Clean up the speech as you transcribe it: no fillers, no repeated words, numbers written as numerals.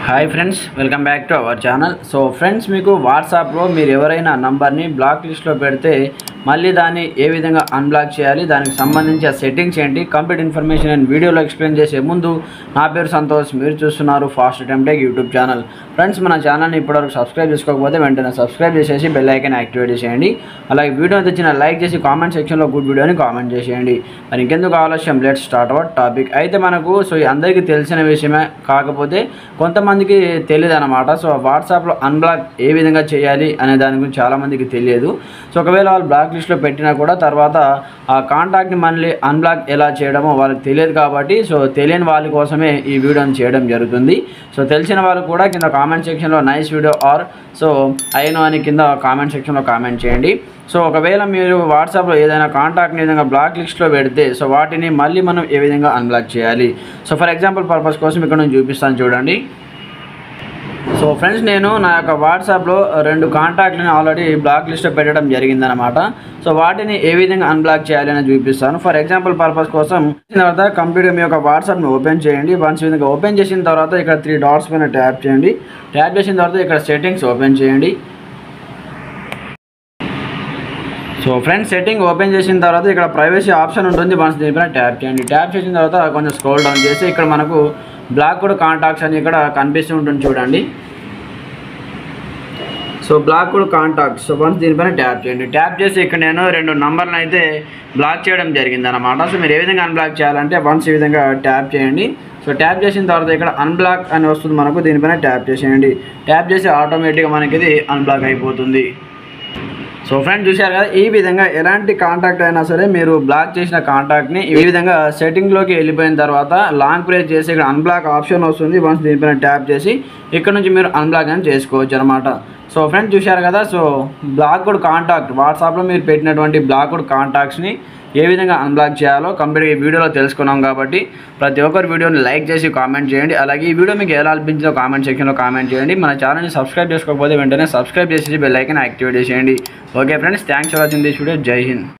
Hi friends, welcome back to our channel. So friends, మీకు వాట్సాప్లో మీరు ఎవరైనా నంబర్ని బ్లాక్ లిస్ట్లో పెడితే మళ్ళీ దాన్ని ఏ విధంగా అన్బ్లాక్ చేయాలి, దానికి సంబంధించి ఆ సెట్టింగ్స్ ఏంటి, కంప్లీట్ ఇన్ఫర్మేషన్ అండ్ వీడియోలో ఎక్స్ప్లెయిన్ చేసే ముందు నా పేరు సంతోష్, మీరు చూస్తున్నారు fast attempt tech YouTube channel. Friends, మన ఛానల్ని ఇప్పటివరకు సబ్స్క్రైబ్ చేసుకోకపోతే వెంటనే సబ్స్క్రైబ్ చేసేసి బెల్ ఐకాన్ యాక్టివేట్ చేసేయండి. అలాగే వీడియో తెచ్చిన లైక్ చేసి కామెంట్ సెక్షన్లో గుడ్ వీడియోని కామెంట్ చేసేయండి. మరి ఇంకెందుకు ఆలస్యం, లెట్స్ స్టార్ట్ అవర్ టాపిక్. అయితే మనకు అందరికీ తెలిసిన విషయమే, కాకపోతే కొంతమందికి తెలియదు అనమాట. సో వాట్సాప్లో అన్బ్లాక్ ఏ విధంగా చేయాలి అనే దాని గురించి చాలామందికి తెలియదు. సో ఒకవేళ వాళ్ళు బ్లాక్ లిస్ట్లో పెట్టినా కూడా తర్వాత ఆ కాంటాక్ట్ని మళ్ళీ అన్బ్లాక్ ఎలా చేయడమో వాళ్ళకి తెలియదు. కాబట్టి సో తెలియని వాళ్ళ కోసమే ఈ వీడియోని చేయడం జరుగుతుంది. సో తెలిసిన వాళ్ళు కూడా కింద కామెంట్ సెక్షన్లో నైస్ వీడియో ఆర్ సో అయినో అని కింద కామెంట్ సెక్షన్లో కామెంట్ చేయండి. సో ఒకవేళ మీరు వాట్సాప్లో ఏదైనా కాంటాక్ట్ని విధంగా బ్లాక్ లిస్ట్లో పెడితే సో వాటిని మళ్ళీ మనం ఏ విధంగా అన్బ్లాక్ చేయాలి. సో ఫర్ ఎగ్జాంపుల్ పర్పస్ కోసం ఇక్కడ నేను చూపిస్తాను చూడండి. సో ఫ్రెండ్స్, నేను నా యొక్క వాట్సాప్లో 2 కాంటాక్ట్లని ఆల్రెడీ బ్లాక్ లిస్ట్లో పెట్టడం జరిగిందనమాట. సో వాటిని ఏ విధంగా అన్బ్లాక్ చేయాలి అని చూపిస్తాను. ఫర్ ఎగ్జాంపుల్ పర్పస్ కోసం తర్వాత కంప్లీట్గా మీ యొక్క వాట్సాప్ని ఓపెన్ చేయండి. వన్స్ ఈ విధంగా ఓపెన్ చేసిన తర్వాత ఇక్కడ 3 డాట్స్ పైన ట్యాప్ చేయండి. ట్యాప్ చేసిన తర్వాత ఇక్కడ సెట్టింగ్స్ ఓపెన్ చేయండి. సో ఫ్రెండ్స్, సెట్టింగ్ ఓపెన్ చేసిన తర్వాత ఇక్కడ ప్రైవసీ ఆప్షన్ ఉంటుంది. వన్స్ దీనిపైన ట్యాప్ చేయండి. ట్యాప్ చేసిన తర్వాత కొంచెం స్క్రోల్ డౌన్ చేసి ఇక్కడ మనకు బ్లాక్డ్ కాంటాక్ట్స్ అని ఇక్కడ కనిపిస్తూ ఉంటుంది చూడండి. So blocked contacts, so once దీనిపైన ట్యాప్ చేయండి. ట్యాప్ చేసి ఇక్కడ నేను 2 నంబర్లను అయితే బ్లాక్ చేయడం జరిగిందనమాట. సో మీరు ఏ విధంగా అన్బ్లాక్ చేయాలంటే వన్స్ ఈ విధంగా ట్యాప్ చేయండి. సో ట్యాప్ చేసిన తర్వాత ఇక్కడ అన్బ్లాక్ అని వస్తుంది మనకు, దీనిపైన ట్యాప్ చేసేయండి. ట్యాప్ చేసి ఆటోమేటిక్గా మనకి ఇది అన్బ్లాక్ అయిపోతుంది. సో ఫ్రెండ్స్, చూశారు కదా, ఈ విధంగా ఎలాంటి కాంటాక్ట్ అయినా సరే మీరు బ్లాక్ చేసిన కాంటాక్ట్ని ఈ విధంగా సెట్టింగ్లోకి వెళ్ళిపోయిన తర్వాత లాంగ్ ప్రెస్ చేసి ఇక్కడ అన్బ్లాక్ ఆప్షన్ వస్తుంది. వన్స్ దీనిపైన ట్యాప్ చేసి ఇక్కడ నుంచి మీరు అన్బ్లాక్ అని చేసుకోవచ్చు అనమాట. సో ఫ్రెండ్స్, చూశారు కదా, సో బ్లాక్డ్ కాంటాక్ట్ వాట్సాప్లో మీరు పెట్టినటువంటి బ్లాక్డ్ కాంటాక్ట్స్ని ఏ విధంగా అన్బ్లాక్ చేయాలో కంప్లీట్గా ఈ వీడియోలో తెలుసుకున్నాం. కాబట్టి ప్రతి ఒక్కరు వీడియోని లైక్ చేసి కామెంట్ చేయండి. అలాగే ఈ వీడియో మీకు ఎలా అనిపించిందో కామెంట్ సెక్షన్లో కామెంట్ చేయండి. మన ఛానల్ని సబ్స్క్రైబ్ చేసుకోకపోతే వెంటనే సబ్స్క్రైబ్ చేసి బెల్ ఐకాన్ యాక్టివేట్ చేసేయండి. Okay friends, thanks for watching this video. జై హింద్.